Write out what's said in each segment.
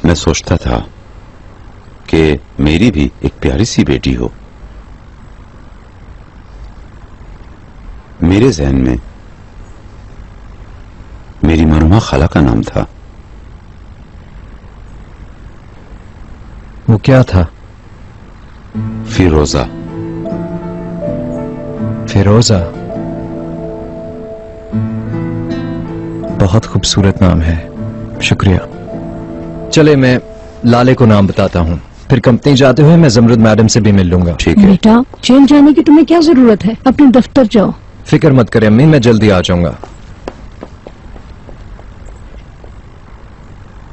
मैं सोचता था कि मेरी भी एक प्यारी सी बेटी हो। मेरे ज़हन में मेरी मरहुमा खाला का नाम था। वो क्या था? फिरोजा। फिरोजा बहुत खूबसूरत नाम है, शुक्रिया। चले मैं लाले को नाम बताता हूँ, फिर कंपनी जाते हुए मैं जमरुद मैडम से भी मिल लूंगा। ठीक है बेटा, जेल जाने की तुम्हें क्या जरूरत है, अपने दफ्तर जाओ। फिक्र मत करें अम्मी, मैं जल्दी आ जाऊंगा।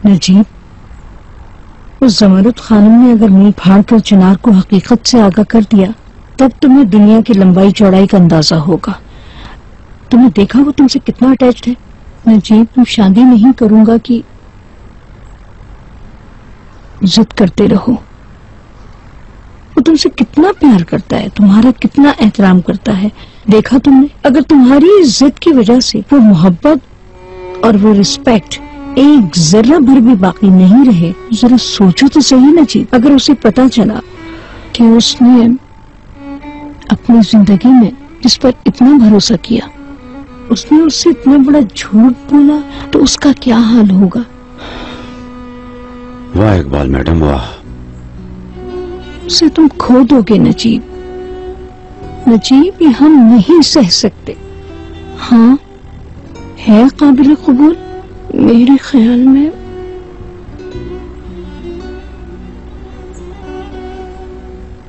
नजीब, उस जमरुद खानम ने अगर मुंह फाड़ कर चिनार को हकीकत से आगाह कर दिया, तब तुम्हें दुनिया की लंबाई चौड़ाई का अंदाजा होगा। तुमने देखा वो तुमसे कितना अटैच्ड है। नजीब, तुम शादी नहीं करूंगा कि जिद करते रहो। वो तुमसे कितना प्यार करता है, तुम्हारा कितना एहतराम करता है। देखा तुमने, अगर तुम्हारी जिद की वजह से वो मोहब्बत और वो रिस्पेक्ट एक जरा भर भी बाकी नहीं रहे, जरा सोचो तो सही नजीब। अगर उसे पता चला कि उसने अपनी जिंदगी में जिस पर इतना भरोसा किया, उसने उससे इतना बड़ा झूठ बोला, तो उसका क्या हाल होगा। वाह इकबाल मैडम, वाह। उसे तुम खो दोगे नजीब। नजीब, ये हम नहीं सह सकते। हाँ, है काबिल कबूल मेरे ख्याल में।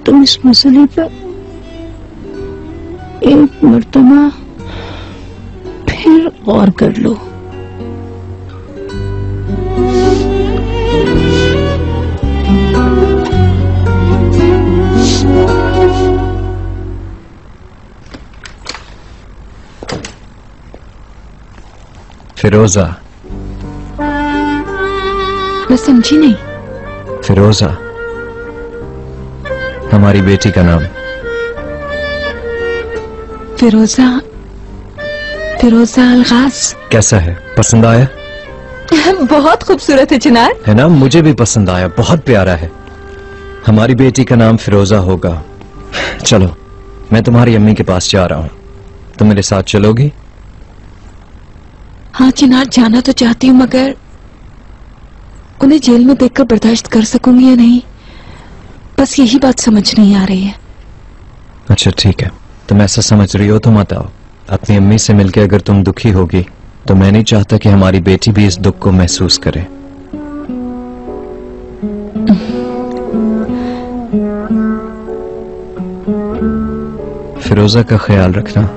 तुम इस मसले पर एक मर्तबा फिर गौर कर लो। फिरोजा। मैं समझी नहीं। फिरोजा हमारी बेटी का नाम। फिरोजा, फिरोजा अलगाज। कैसा है, पसंद आया? बहुत खूबसूरत है चिनार। है ना, मुझे भी पसंद आया, बहुत प्यारा है। हमारी बेटी का नाम फिरोजा होगा। चलो, मैं तुम्हारी अम्मी के पास जा रहा हूँ, तुम मेरे साथ चलोगी? हाँ चिनार, जाना तो चाहती हूँ, मगर उन्हें जेल में देखकर बर्दाश्त कर सकूंगी या नहीं, बस यही बात समझ नहीं आ रही है। अच्छा ठीक है, तुम ऐसा समझ रही हो तो मत आओ। अपनी अम्मी से मिलकर अगर तुम दुखी होगी तो मैं नहीं चाहता कि हमारी बेटी भी इस दुख को महसूस करे। फिरोजा का ख्याल रखना।